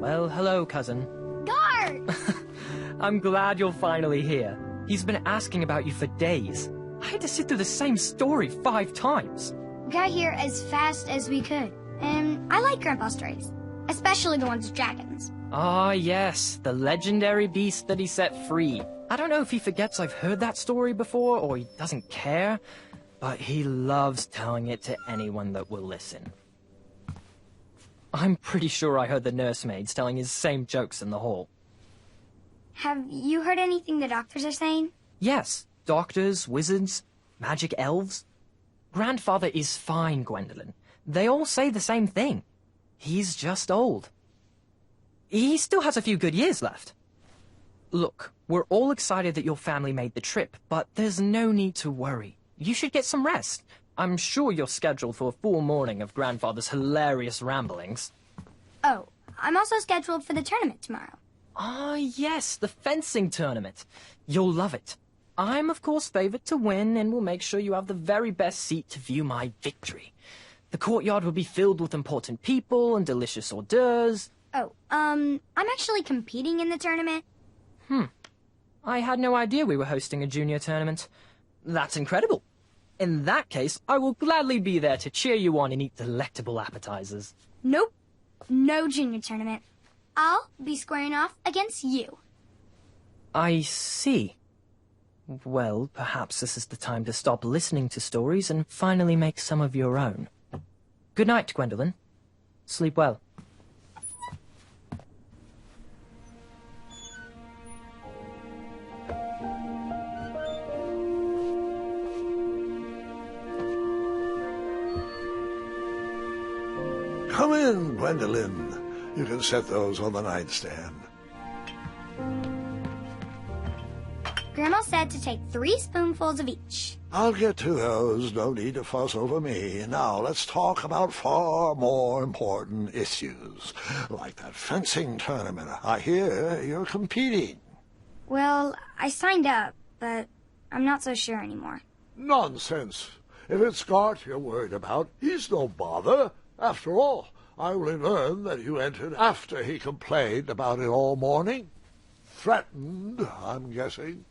Well, hello, cousin. Guard! I'm glad you're finally here. He's been asking about you for days. I had to sit through the same story 5 times. We got here as fast as we could, and I like Grandpa's stories, especially the ones with dragons. Ah, yes, the legendary beast that he set free. I don't know if he forgets I've heard that story before, or he doesn't care, but he loves telling it to anyone that will listen. I'm pretty sure I heard the nursemaids telling his same jokes in the hall. Have you heard anything the doctors are saying? Yes, doctors, wizards, magic elves. Grandfather is fine, Gwendolyn. They all say the same thing. He's just old. He still has a few good years left. Look, we're all excited that your family made the trip, but there's no need to worry. You should get some rest. I'm sure you're scheduled for a full morning of Grandfather's hilarious ramblings. Oh, I'm also scheduled for the tournament tomorrow. Ah, yes, the fencing tournament. You'll love it. I'm, of course, favored to win, and will make sure you have the very best seat to view my victory. The courtyard will be filled with important people and delicious hors d'oeuvres. Oh, I'm actually competing in the tournament. I had no idea we were hosting a junior tournament. That's incredible. In that case, I will gladly be there to cheer you on and eat delectable appetizers. Nope, no junior tournament. I'll be squaring off against you. I see. Well, perhaps this is the time to stop listening to stories and finally make some of your own. Good night, Gwendolyn. Sleep well. Come in, Gwendolyn. You can set those on the nightstand. Grandma said to take 3 spoonfuls of each. I'll get to those. No need to fuss over me. Now, let's talk about far more important issues, like that fencing tournament. I hear you're competing. Well, I signed up, but I'm not so sure anymore. Nonsense. If it's Scott you're worried about, he's no bother. After all, I only learned that you entered after he complained about it all morning. Threatened, I'm guessing.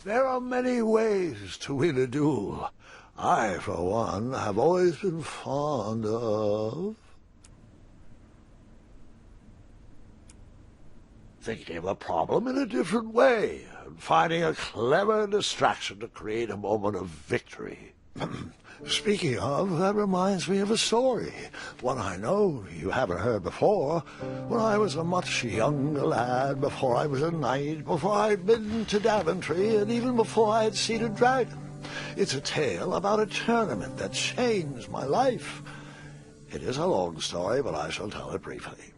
There are many ways to win a duel. I, for one, have always been fond of thinking of a problem in a different way, and finding a clever distraction to create a moment of victory. Speaking of, that reminds me of a story, one I know you haven't heard before. When I was a much younger lad, before I was a knight, before I'd been to Daventry, and even before I'd seen a dragon. It's a tale about a tournament that changed my life. It is a long story, but I shall tell it briefly.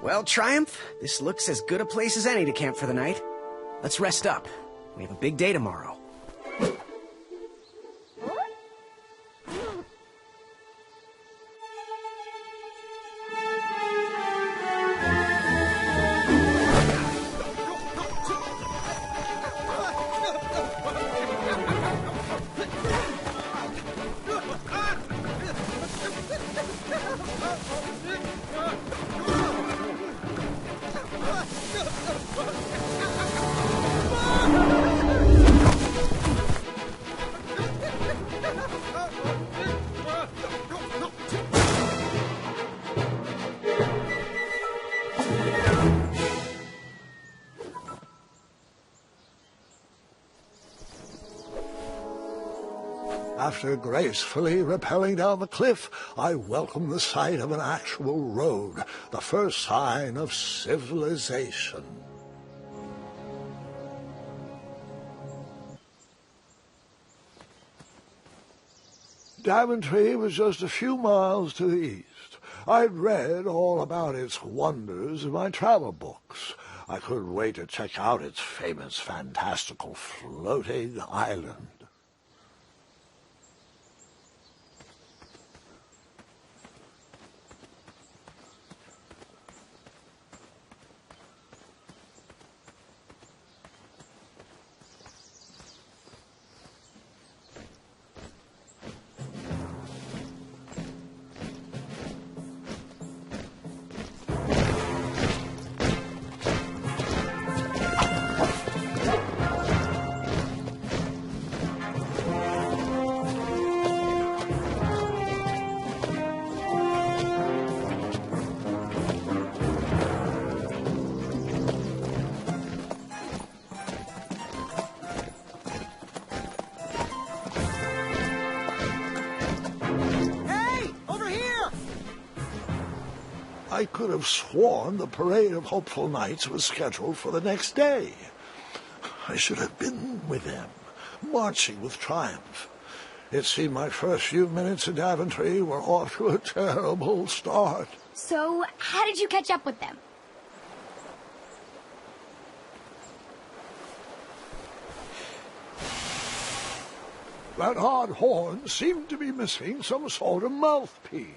Well, Triumph, this looks as good a place as any to camp for the night. Let's rest up. We have a big day tomorrow. After gracefully rappelling down the cliff, I welcomed the sight of an actual road, the first sign of civilization. Daventry was just a few miles to the east. I'd read all about its wonders in my travel books. I couldn't wait to check out its famous, fantastical floating island. I could have sworn the parade of hopeful knights was scheduled for the next day. I should have been with them, marching with triumph. It seemed my first few minutes in Daventry were off to a terrible start. So, how did you catch up with them? That odd horn seemed to be missing some sort of mouthpiece.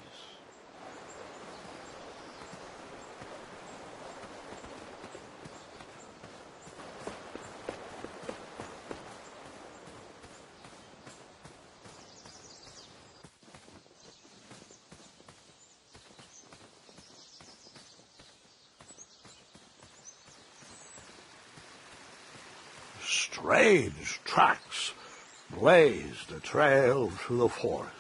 Strange tracks blazed a trail through the forest.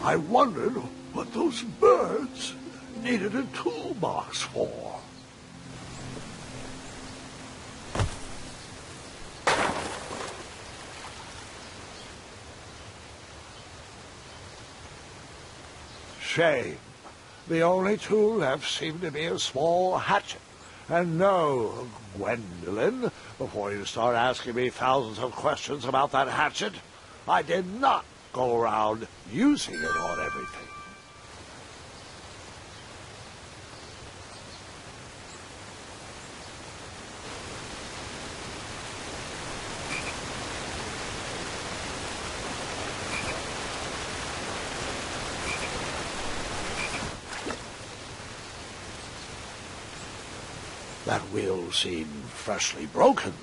I wondered what those birds needed a toolbox for. Shame. The only tool left seemed to be a small hatchet. And no, Gwendolyn, before you start asking me thousands of questions about that hatchet, I did not go around using it on everything. That wheel seemed freshly broken.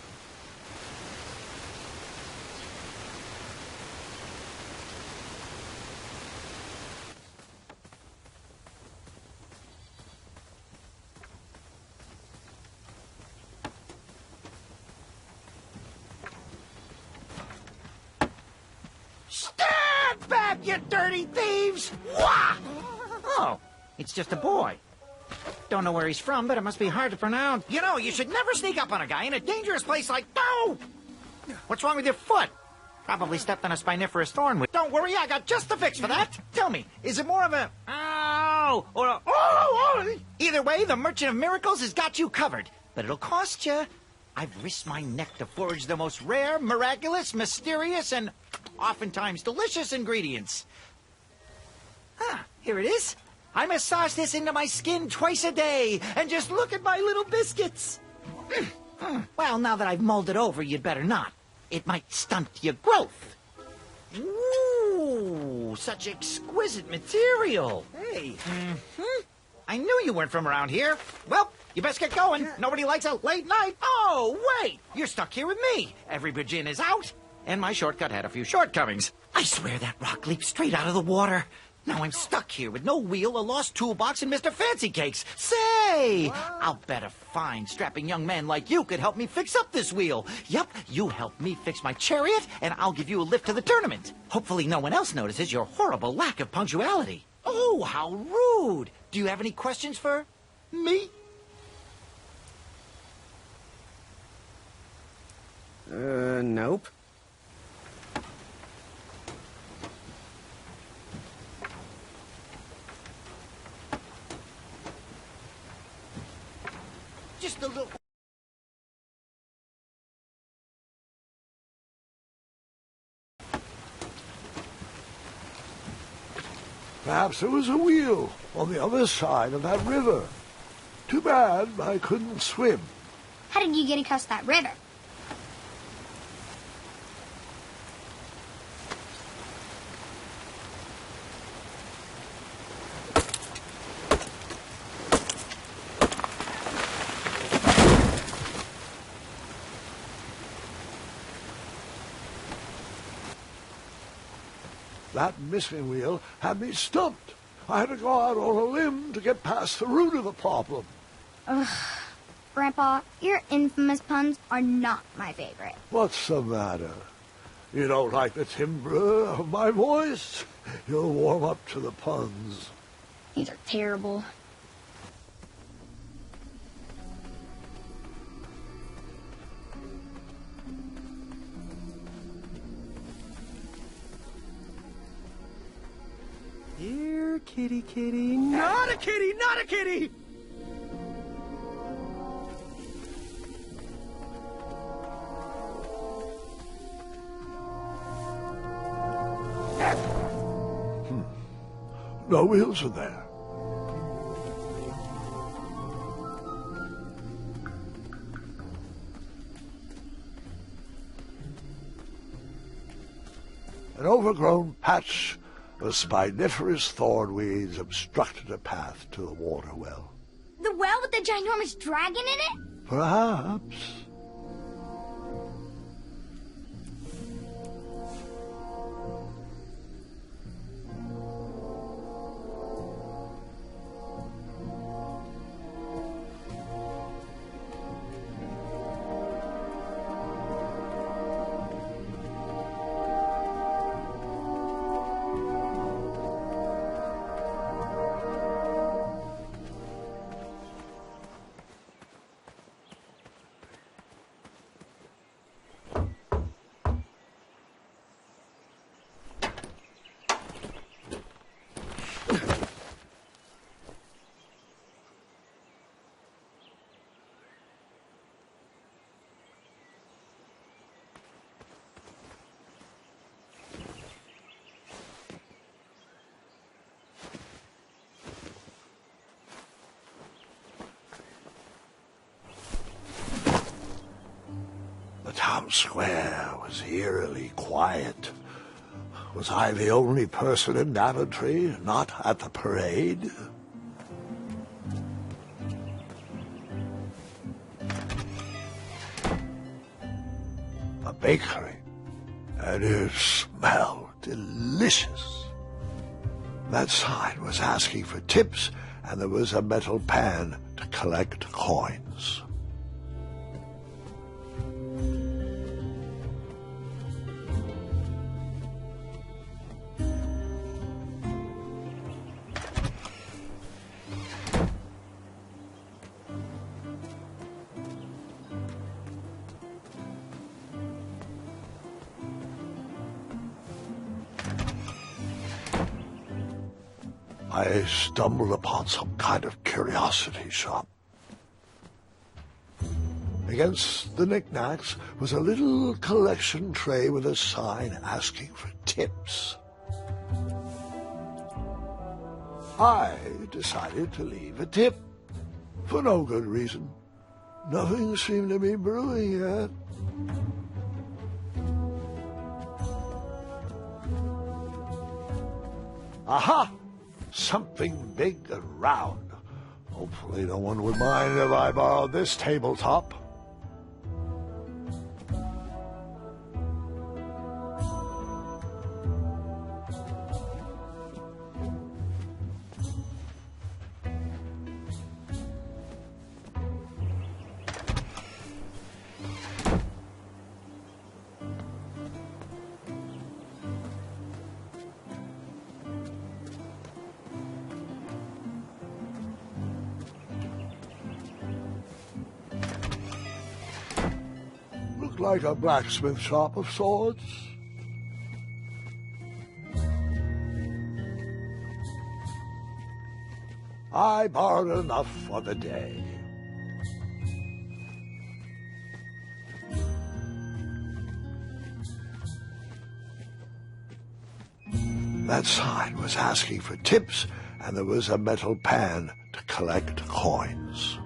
Stand back, you dirty thieves! Wah! Oh, it's just a boy. Don't know where he's from, but it must be hard to pronounce. You know, you should never sneak up on a guy in a dangerous place like... No! What's wrong with your foot? Probably stepped on a spiniferous thorn. Don't worry, I got just the fix for that. Tell me, is it more of a... Ow! Or a... Oh! Either way, the Merchant of Miracles has got you covered. But it'll cost you. I've risked my neck to forage the most rare, miraculous, mysterious, and oftentimes delicious ingredients. Ah, here it is. I massage this into my skin twice a day, and just look at my little biscuits. Well, now that I've mulled it over, you'd better not. It might stunt your growth. Ooh, such exquisite material. Hey. I knew you weren't from around here. Well, you best get going. Nobody likes a late night. Oh, wait. You're stuck here with me. Every bridge in is out, and my shortcut had a few shortcomings. I swear that rock leaped straight out of the water. Now I'm stuck here with no wheel, a lost toolbox, and Mr. Fancy Cakes. Say, I'll bet a fine, strapping young man like you could help me fix up this wheel. Yep, you help me fix my chariot, and I'll give you a lift to the tournament. Hopefully no one else notices your horrible lack of punctuality. Oh, how rude. Do you have any questions for me? Nope. Just a little... Perhaps there was a wheel on the other side of that river. Too bad I couldn't swim. How did you get across that river? That missing wheel had me stumped. I had to go out on a limb to get past the root of the problem. Ugh. Grandpa, your infamous puns are not my favorite. What's the matter? You don't like the timbre of my voice? You'll warm up to the puns. These are terrible. Here, kitty, kitty. Not a kitty, not a kitty! No wheels in there. An overgrown patch of spiniferous thornweeds obstructed a path to the water well. The well with the ginormous dragon in it? Perhaps. The town square was eerily quiet. Was I the only person in Daventry not at the parade? A bakery, and it smelled delicious. That sign was asking for tips, and there was a metal pan to collect coins. I stumbled upon some kind of curiosity shop. Against the knickknacks was a little collection tray with a sign asking for tips. I decided to leave a tip, for no good reason. Nothing seemed to be brewing yet. Aha! Something big and round. Hopefully no one would mind if I borrowed this tabletop. Like a blacksmith shop of sorts. I borrowed enough for the day. That sign was asking for tips, and there was a metal pan to collect coins.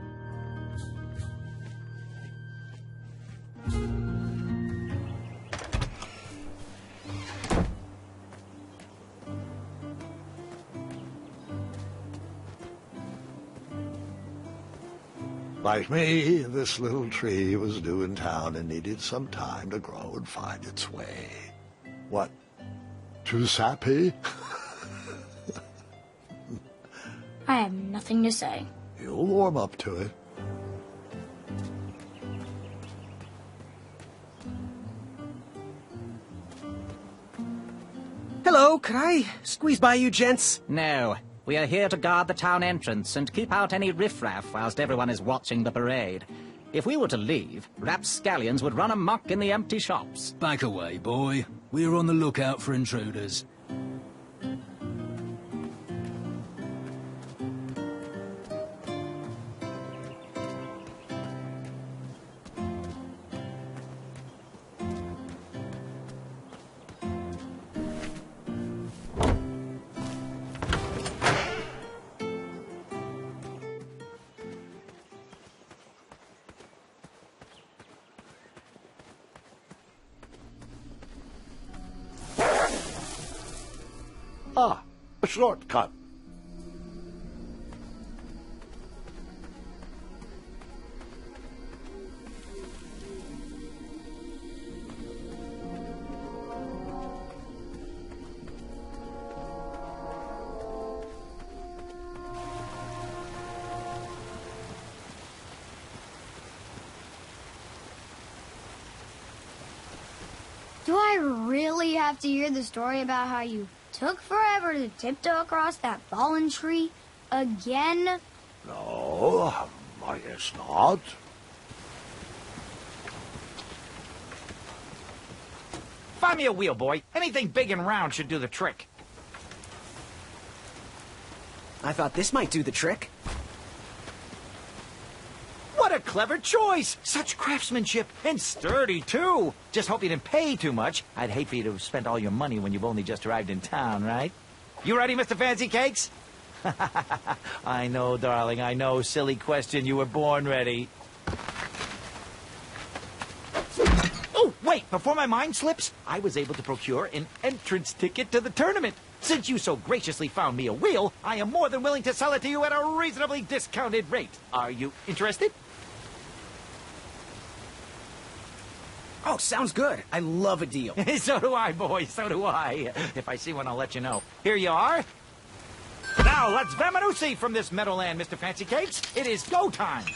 Like me, this little tree was new in town and needed some time to grow and find its way. What Too sappy? I have nothing to say. You'll warm up to it. Hello, could I squeeze by you gents? No. We are here to guard the town entrance and keep out any riffraff whilst everyone is watching the parade. If we were to leave, rapscallions would run amok in the empty shops. Back away, boy. We're on the lookout for intruders. Ah, a shortcut. Do I really have to hear the story about how you took forever to tiptoe across that fallen tree again? No, I guess not. Find me a wheel, boy. Anything big and round should do the trick. I thought this might do the trick. What a clever choice! Such craftsmanship, and sturdy, too! Just hope you didn't pay too much. I'd hate for you to have spent all your money when you've only just arrived in town, right? You ready, Mr. Fancy Cakes? I know, darling, I know. Silly question. You were born ready. Oh, wait! Before my mind slips, I was able to procure an entrance ticket to the tournament. Since you so graciously found me a wheel, I am more than willing to sell it to you at a reasonably discounted rate. Are you interested? Oh, sounds good. I love a deal. So do I, boy, so do I. If I see one, I'll let you know. Here you are. Now, let's Vamanusi from this Meadowland, Mr. Fancy Cakes. It is go time.